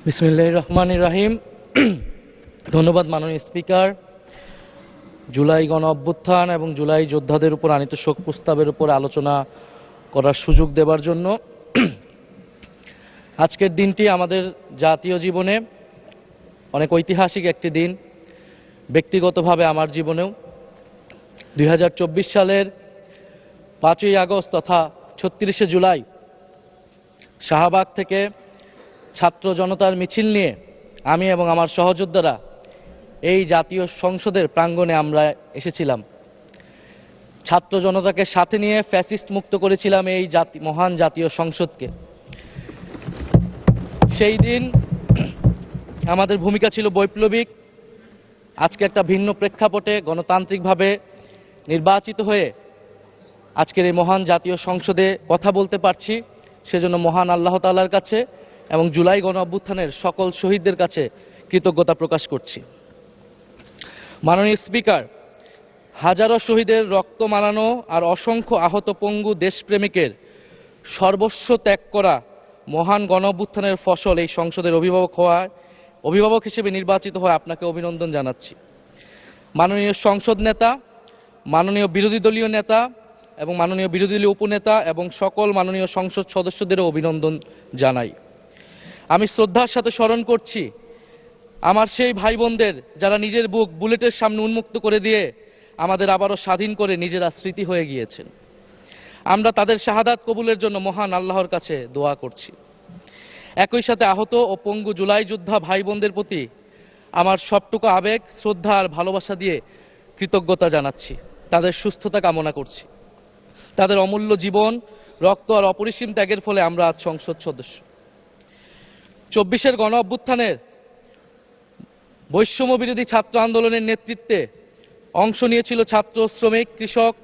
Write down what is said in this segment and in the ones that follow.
বিসমিল্লাহির রহমানির রহিম। ধন্যবাদ মাননীয় স্পিকার। জুলাই গণ অভ্যুত্থান এবং জুলাই যোদ্ধাদের উপর আনীত শোক প্রস্তাবের উপর আলোচনা করার সুযোগ দেবার জন্য। আজকের দিনটি আমাদের জাতীয় জীবনে অনেক ঐতিহাসিক একটি দিন, ব্যক্তিগতভাবে আমার জীবনেও। 2024 সালের 5ই আগস্ট তথা 36শে জুলাই শাহবাগ থেকে ছাত্র জনতার মিছিল নিয়ে আমি এবং আমার সহযোদ্ধারা এই জাতীয় সংসদের প্রাঙ্গণে আমরা এসেছিলাম। ছাত্র জনতাকে সাথে নিয়ে ফ্যাসিস্ট মুক্ত করেছিলাম এই মহান জাতীয় সংসদকে। সেই দিন আমাদের ভূমিকা ছিল বৈপ্লবিক। আজকে একটা ভিন্ন প্রেক্ষাপটে গণতান্ত্রিকভাবে নির্বাচিত হয়ে আজকের এই মহান জাতীয় সংসদে কথা বলতে পারছি, সেজন্য মহান আল্লাহ তাআলার কাছে এবং জুলাই গণ অভ্যুত্থানের সকল শহীদদের কাছে কৃতজ্ঞতা প্রকাশ করছি। মাননীয় স্পিকার, হাজারো শহীদের রক্ত মারানো আর অসংখ্য আহত পঙ্গু দেশপ্রেমিকের সর্বস্ব ত্যাগ করা মহান গণ অভ্যুত্থানের ফসল এই সংসদের অভিভাবক হিসেবে নির্বাচিত হয়ে আপনাকে অভিনন্দন জানাচ্ছি। মাননীয় সংসদ নেতা, মাননীয় বিরোধী দলীয় নেতা এবং মাননীয় বিরোধী দলীয় উপনেতা এবং সকল মাননীয় সংসদ সদস্যদেরও অভিনন্দন জানাই। আমি শ্রদ্ধার সাথে স্মরণ করছি আমার সেই ভাই বোনদের যারা নিজের বুক বুলেটের সামনে উন্মুক্ত করে দিয়ে আমাদের আবারও স্বাধীন করে নিজেরা স্মৃতি হয়ে গিয়েছেন। আমরা তাদের শাহাদাত কবুলের জন্য মহান আল্লাহর কাছে দোয়া করছি। একই সাথে আহত ও পঙ্গু জুলাই যোদ্ধা ভাই বোনদের প্রতি আমার সবটুকু আবেগ, শ্রদ্ধা আর ভালোবাসা দিয়ে কৃতজ্ঞতা জানাচ্ছি। তাদের সুস্থতা কামনা করছি। তাদের অমূল্য জীবন, রক্ত আর অপরিসীম ত্যাগের ফলে আমরা আজ সংসদ সদস্য। 24-এর গণ অভ্যুত্থানের বৈষম্য বিরোধী ছাত্র আন্দোলনের নেতৃত্বে অংশ নিয়েছিল ছাত্র, শ্রমিক, কৃষক,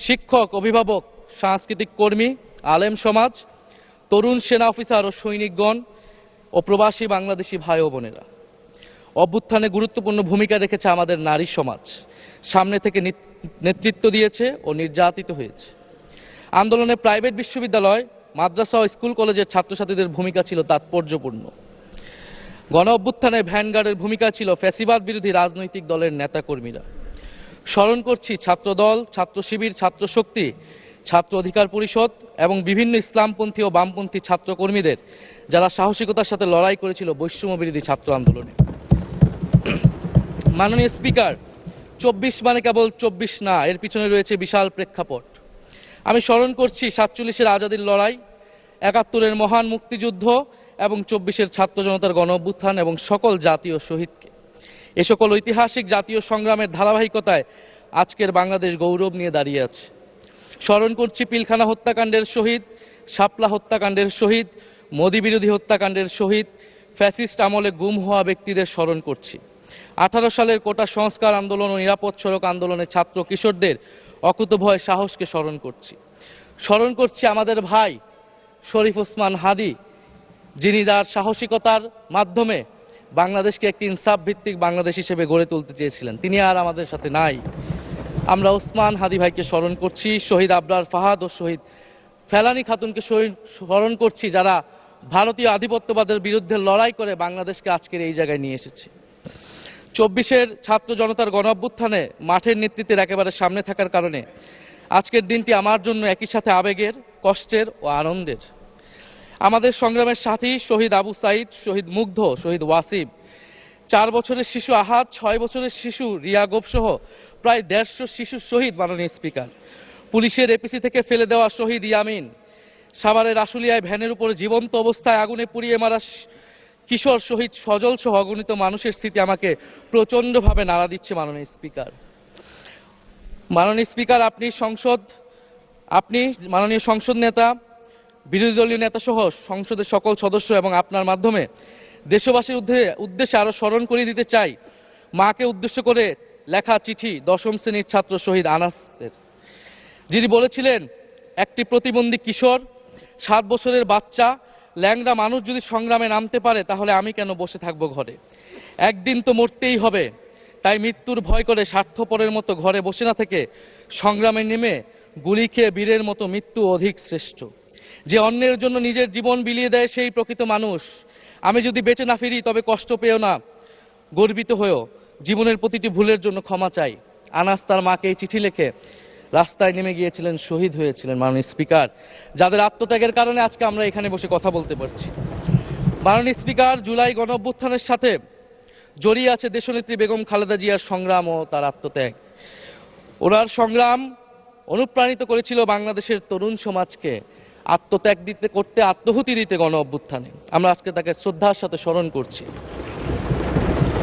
শিক্ষক, অভিভাবক, সাংস্কৃতিক কর্মী, আলেম সমাজ, তরুণ সেনা অফিসার ও সৈনিকগণ ও প্রবাসী বাংলাদেশি ভাই ও বোনেরা। অভ্যুত্থানে গুরুত্বপূর্ণ ভূমিকা রেখেছে আমাদের নারী সমাজ, সামনে থেকে নেতৃত্ব দিয়েছে ও নির্যাতিত হয়েছে। আন্দোলনে প্রাইভেট বিশ্ববিদ্যালয়, মাদ্রাসা ও স্কুল কলেজের ছাত্রছাত্রীদের ভূমিকা ছিল তাৎপর্যপূর্ণ। গণ অভ্যুত্থানে ভ্যানগার্ডের ভূমিকা ছিল ফ্যাসিবাদ বিরোধী রাজনৈতিক দলের নেতাকর্মীরা। স্মরণ করছি ছাত্রদল, ছাত্র শিবির, ছাত্র শক্তি, ছাত্র অধিকার পরিষদ এবং বিভিন্ন ইসলামপন্থী ও বামপন্থী ছাত্রকর্মীদের যারা সাহসিকতার সাথে লড়াই করেছিল বৈষম্য বিরোধী ছাত্র আন্দোলনে। মাননীয় স্পিকার, 24 মানে কেবল 24 না, এর পিছনে রয়েছে বিশাল প্রেক্ষাপট। আমি স্মরণ করছি 47-এর আজাদির লড়াই, 71-এর মহান মুক্তিযুদ্ধ এবং 24-এর ছাত্র জনতার গণ অভ্যুত্থান এবং সকল জাতীয় শহীদকে। এ সকল ঐতিহাসিক জাতীয় সংগ্রামের ধারাবাহিকতায় আজকের বাংলাদেশ গৌরব নিয়ে দাঁড়িয়ে আছে। স্মরণ করছি পিলখানা হত্যাকাণ্ডের শহীদ, শাপলা হত্যাকাণ্ডের শহীদ, মোদি বিরোধী হত্যাকাণ্ডের শহীদ, ফ্যাসিস্ট আমলে গুম হওয়া ব্যক্তিদের স্মরণ করছি। 18 সালের কোটা সংস্কার আন্দোলন ও নিরাপদ সড়ক আন্দোলনে ছাত্র কিশোরদের অকুতোভয় সাহসকে স্মরণ করছি। স্মরণ করছি আমাদের ভাই শরীফ ওসমান হাদি, যিনি তার সাহসিকতার মাধ্যমে বাংলাদেশকে একটি ইনসাফ ভিত্তিক বাংলাদেশ হিসেবে গড়ে তুলতে চেয়েছিলেন। তিনি আর আমাদের সাথে নাই। আমরা ওসমান হাদি ভাইকে স্মরণ করছি। শহীদ আবরার ফাহাদ ও শহীদ ফেলানী খাতুনকে স্মরণ করছি, যারা ভারতীয় আধিপত্যবাদের বিরুদ্ধে লড়াই করে বাংলাদেশকে আজকের এই জায়গায় নিয়ে এসেছে। 24-এর ছাত্র জনতার গণ অভ্যুত্থানে মাঠের নেতৃত্বের একেবারে সামনে থাকার কারণে আজকের দিনটি আমার জন্য একই সাথে আবেগের, কষ্টের ও আনন্দের। আমাদের সংগ্রামের সাথী শহীদ আবু সাইদ, শহীদ মুগ্ধ, শহীদ ওয়াসিব, 4 বছরের শিশু আহাদ, 6 বছরের শিশু রিয়া গোপ সহ প্রায় 150 শিশু শহীদ। মাননীয় স্পিকার, পুলিশের এপিসি থেকে ফেলে দেওয়া শহীদ ইয়ামিন, সাভারের আশুলিয়ায় ভ্যানের উপরে জীবন্ত অবস্থায় আগুনে পুড়িয়ে মারা কিশোর শহীদ সজল সহ অগণিত মানুষের স্মৃতি আমাকে প্রচণ্ডভাবে নাড়া দিচ্ছে। মাননীয় স্পিকার, আপনি মাননীয় সংসদ নেতা, বিরোধী দলীয় নেতা সহ সংসদের সকল সদস্য এবং আপনার মাধ্যমে দেশবাসীর উদ্দেশ্যে আরো স্মরণ করিয়ে দিতে চাই মাকে উদ্দেশ্য করে লেখা চিঠি 10ম শ্রেণীর ছাত্র শহীদ আনাসের, যিনি বলেছিলেন, একটি প্রতিবন্ধী কিশোর, 7 বছরের বাচ্চা, ল্যাংড়া মানুষ যদি সংগ্রামে নামতে পারে তাহলে আমি কেন বসে থাকবো ঘরে? একদিন তো মরতেই হবে, তাই মৃত্যুর ভয় করে স্বার্থপরের মতো ঘরে বসে না থেকে সংগ্রামে নেমে গুলি খেয়ে বীরের মতো মৃত্যু অধিক শ্রেষ্ঠ। যে অন্যের জন্য নিজের জীবন বিলিয়ে দেয় সেই প্রকৃত মানুষ। আমি যদি বেঁচে না ফিরি তবে কষ্ট পেও না, গর্বিত হয়েও জীবনের প্রতিটি ভুলের জন্য ক্ষমা চাই। আনাস তার মাকে এই চিঠি লিখে রাস্তায় নেমে গিয়েছিলেন, শহীদ হয়েছিলেন মাননীয় স্পিকার, যাদের আত্মত্যাগের কারণে আজকে আমরা এখানে বসে কথা বলতে পারছি। মাননীয় স্পিকার, জুলাই গণঅভ্যুত্থানের সাথে জড়িয়ে আছে দেশনেত্রী বেগম খালেদা জিয়ার সংগ্রাম ও তার আত্মত্যাগ। ওনার সংগ্রাম অনুপ্রাণিত করেছিল বাংলাদেশের তরুণ সমাজকে আত্মত্যাগ করতে, আত্মহুতি দিতে গণ অভ্যুত্থানে। আমরা আজকে তাকে শ্রদ্ধার সাথে স্মরণ করছি।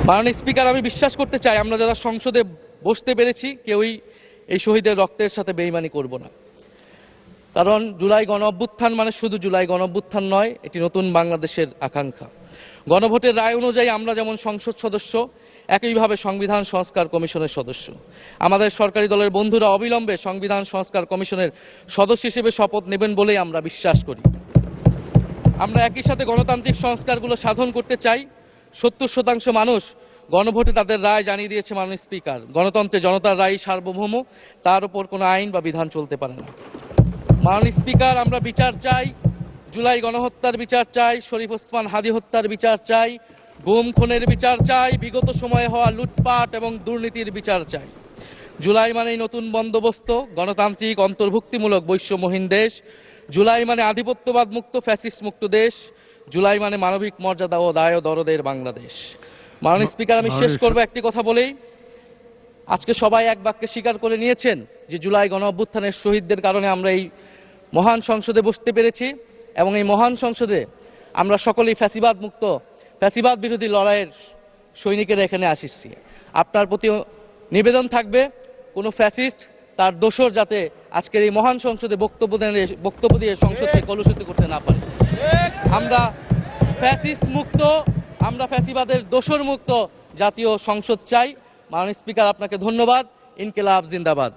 মাননীয় স্পিকার, আমি বিশ্বাস করতে চাই আমরা যারা সংসদে বসতে পেরেছি কেউই এই শহীদের রক্তের সাথে বেইমানি করব না। কারণ জুলাই গণ অভ্যুত্থান মানে শুধু জুলাই গণ অভ্যুত্থান নয়, এটি নতুন বাংলাদেশের আকাঙ্ক্ষা। গণভোটের রায় অনুযায়ী আমরা যেমন সংসদ সদস্য, একইভাবে সংবিধান সংস্কার কমিশনের সদস্য। আমাদের সরকারি দলের বন্ধুরা অবিলম্বে সংবিধান সংস্কার কমিশনের সদস্য হিসেবে শপথ নেবেন বলেই আমরা বিশ্বাস করি। আমরা একই সাথে গণতান্ত্রিক সংস্কারগুলো সাধন করতে চাই। 70% মানুষ গণভোটে তাদের রায় জানিয়ে দিয়েছে মাননীয় স্পিকার। গণতন্ত্রে জনতার রায় সার্বভৌম, তার উপর কোনো আইন বা বিধান চলতে পারে না। মাননীয় স্পিকার, আমরা বিচার চাই, জুলাই গণহত্যার বিচার চাই, শরীফ ওসমান হাদী হত্যার বিচার চাই, গুম খুনের বিচার চাই, বিগত সময়ে হওয়া লুটপাট এবং দুর্নীতির বিচার চাই। জুলাই মানেই নতুন বন্দোবস্ত, গণতান্ত্রিক অন্তর্ভুক্তিমূলক বৈষম্যহীন দেশ। জুলাই মানে আধিপত্যবাদ মুক্ত, ফ্যাসিস্ট মুক্ত দেশ। জুলাই মানে মানবিক মর্যাদা ও দায় ও দরদের বাংলাদেশ। মাননীয় স্পিকার, আমি শেষ করবো একটি কথা বলেই। আজকে সবাই এক বাক্যে স্বীকার করে নিয়েছেন যে জুলাই গণ অভ্যুত্থানের শহীদদের কারণে আমরা এই মহান সংসদে বসতে পেরেছি এবং এই মহান সংসদে আমরা সকলেই ফ্যাসিবাদ মুক্ত, ফ্যাসিবাদ বিরোধী লড়াইয়ের সৈনিকেরা এখানে আসিছি। আপনার প্রতি নিবেদন থাকবে কোনো ফ্যাসিস্ট তার দোসর যাতে আজকের এই মহান সংসদে বক্তব্য দিয়ে সংসদকে কলুষিত করতে না পারে। আমরা ফ্যাসিস্ট মুক্ত, আমরা ফ্যাসিবাদের দোসর মুক্ত জাতীয় সংসদ চাই। মাননীয় স্পিকার, আপনাকে ধন্যবাদ। ইনকিলাব জিন্দাবাদ।